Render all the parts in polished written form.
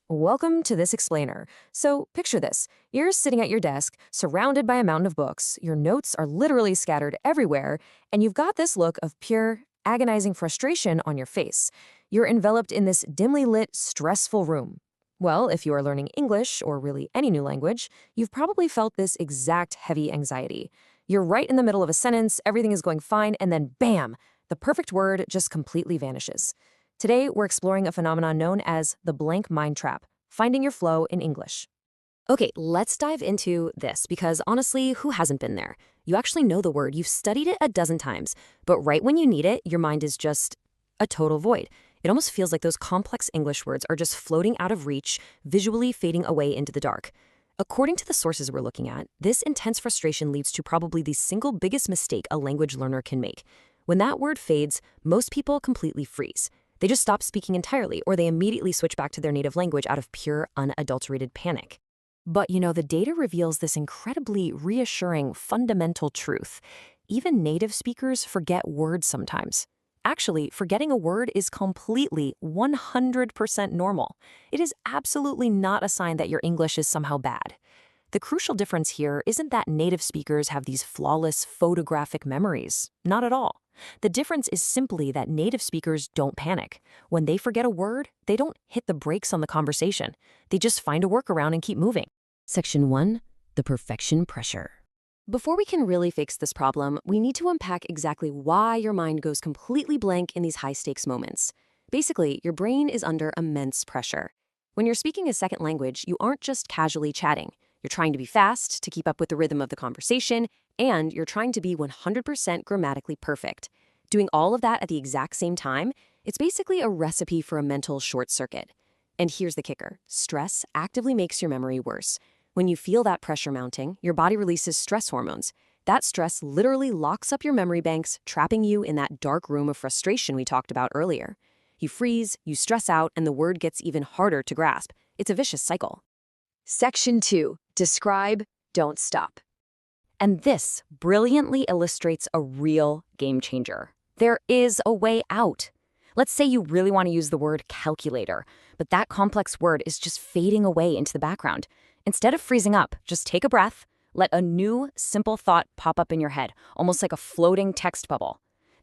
Welcome to this explainer. So, picture this. You're sitting at your desk, surrounded by a mountain of books. Your notes are literally scattered everywhere, and you've got this look of pure, agonizing frustration on your face. You're enveloped in this dimly lit, stressful room. Well, if you are learning English, or really any new language, you've probably felt this exact heavy anxiety. You're right in the middle of a sentence, everything is going fine, and then bam, the perfect word just completely vanishes. Today, we're exploring a phenomenon known as the blank mind trap, finding your flow in English. Okay, let's dive into this because honestly, who hasn't been there? You actually know the word, you've studied it a dozen times, but right when you need it, your mind is just a total void. It almost feels like those complex English words are just floating out of reach, visually fading away into the dark. According to the sources we're looking at, this intense frustration leads to probably the single biggest mistake a language learner can make. When that word fades, most people completely freeze. They just stop speaking entirely, or they immediately switch back to their native language out of pure, unadulterated panic. But the data reveals this incredibly reassuring, fundamental truth. Even native speakers forget words sometimes. Actually, forgetting a word is completely 100% normal. It is absolutely not a sign that your English is somehow bad. The crucial difference here isn't that native speakers have these flawless, photographic memories. Not at all. The difference is simply that native speakers don't panic. When they forget a word, they don't hit the brakes on the conversation. They just find a workaround and keep moving. Section 1. The perfection pressure. Before we can really fix this problem, we need to unpack exactly why your mind goes completely blank in these high-stakes moments. Basically, your brain is under immense pressure. When you're speaking a second language, you aren't just casually chatting. You're trying to be fast, to keep up with the rhythm of the conversation, and you're trying to be 100% grammatically perfect. Doing all of that at the exact same time, it's basically a recipe for a mental short circuit. And here's the kicker. Stress actively makes your memory worse. When you feel that pressure mounting, your body releases stress hormones. That stress literally locks up your memory banks, trapping you in that dark room of frustration we talked about earlier. You freeze, you stress out, and the word gets even harder to grasp. It's a vicious cycle. Section 2. Describe, don't stop. And this brilliantly illustrates a real game changer. There is a way out. Let's say you really want to use the word calculator, but that complex word is just fading away into the background. Instead of freezing up, just take a breath, let a new, simple thought pop up in your head, almost like a floating text bubble.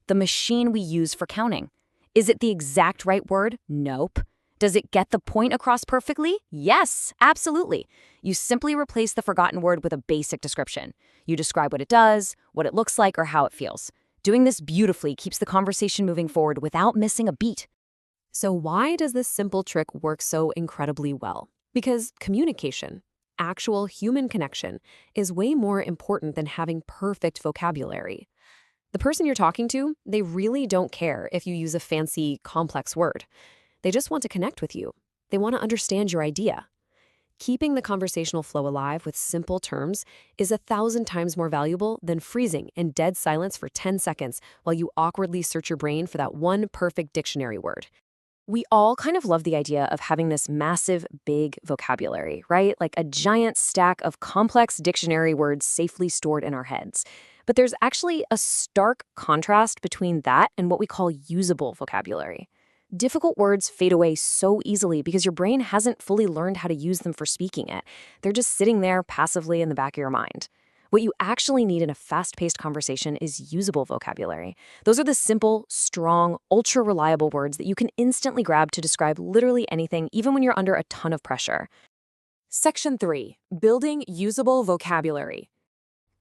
The machine we use for counting. Is it the exact right word? Nope. Does it get the point across perfectly? Yes, absolutely. You simply replace the forgotten word with a basic description. You describe what it does, what it looks like, or how it feels. Doing this beautifully keeps the conversation moving forward without missing a beat. So why does this simple trick work so incredibly well? Because communication, actual human connection, is way more important than having perfect vocabulary. The person you're talking to, they really don't care if you use a fancy, complex word. They just want to connect with you. They want to understand your idea. Keeping the conversational flow alive with simple terms is 1,000 times more valuable than freezing in dead silence for 10 seconds while you awkwardly search your brain for that one perfect dictionary word. We all kind of love the idea of having this massive, big vocabulary, right? Like a giant stack of complex dictionary words safely stored in our heads. But there's actually a stark contrast between that and what we call usable vocabulary. Difficult words fade away so easily because your brain hasn't fully learned how to use them for speaking it. They're just sitting there passively in the back of your mind. What you actually need in a fast-paced conversation is usable vocabulary. Those are the simple, strong, ultra-reliable words that you can instantly grab to describe literally anything, even when you're under a ton of pressure. Section 3. Building usable vocabulary.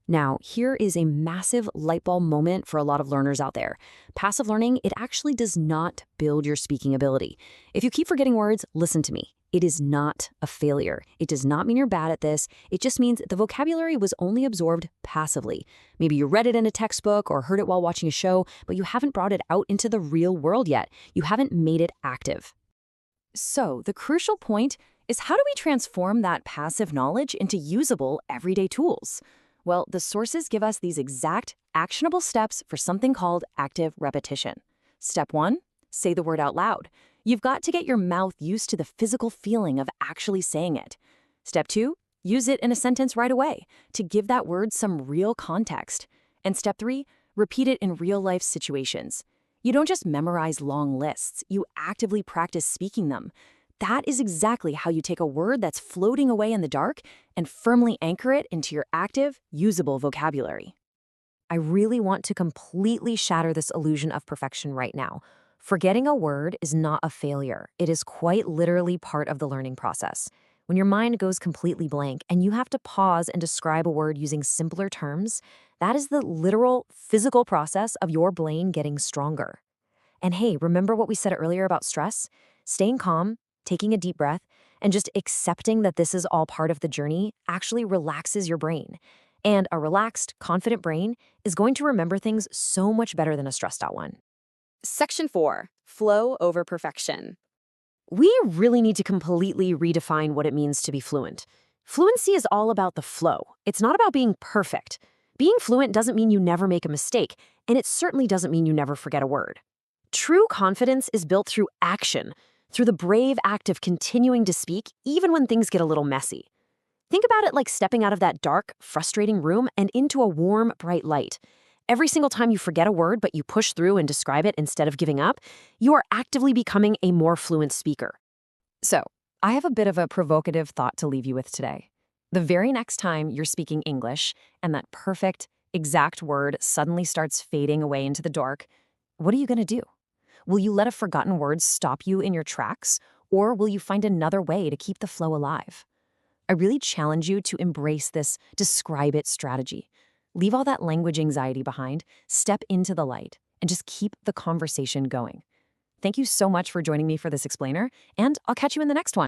Now, here is a massive light bulb moment for a lot of learners out there. Passive learning, it actually does not build your speaking ability. If you keep forgetting words, listen to me. It is not a failure. It does not mean you're bad at this. It just means the vocabulary was only absorbed passively. Maybe you read it in a textbook or heard it while watching a show, but you haven't brought it out into the real world yet. You haven't made it active. So, the crucial point is, how do we transform that passive knowledge into usable everyday tools? Well, the sources give us these exact, actionable steps for something called active repetition. Step 1, say the word out loud. You've got to get your mouth used to the physical feeling of actually saying it. Step 2, use it in a sentence right away to give that word some real context. And step 3, repeat it in real-life situations. You don't just memorize long lists, you actively practice speaking them. That is exactly how you take a word that's floating away in the dark and firmly anchor it into your active, usable vocabulary. I really want to completely shatter this illusion of perfection right now. Forgetting a word is not a failure. It is quite literally part of the learning process. When your mind goes completely blank and you have to pause and describe a word using simpler terms, that is the literal, physical process of your brain getting stronger. And hey, remember what we said earlier about stress? Staying calm, taking a deep breath, and just accepting that this is all part of the journey actually relaxes your brain. And a relaxed, confident brain is going to remember things so much better than a stressed out one. Section 4. Flow over perfection. We really need to completely redefine what it means to be fluent. Fluency is all about the flow. It's not about being perfect. Being fluent doesn't mean you never make a mistake, and it certainly doesn't mean you never forget a word. True confidence is built through action, through the brave act of continuing to speak even when things get a little messy. Think about it like stepping out of that dark, frustrating room and into a warm, bright light. Every single time you forget a word but you push through and describe it instead of giving up, you are actively becoming a more fluent speaker. So, I have a bit of a provocative thought to leave you with today. The very next time you're speaking English and that perfect, exact word suddenly starts fading away into the dark, what are you going to do? Will you let a forgotten word stop you in your tracks, or will you find another way to keep the flow alive? I really challenge you to embrace this describe it strategy. Leave all that language anxiety behind, step into the light, and just keep the conversation going. Thank you so much for joining me for this explainer, and I'll catch you in the next one.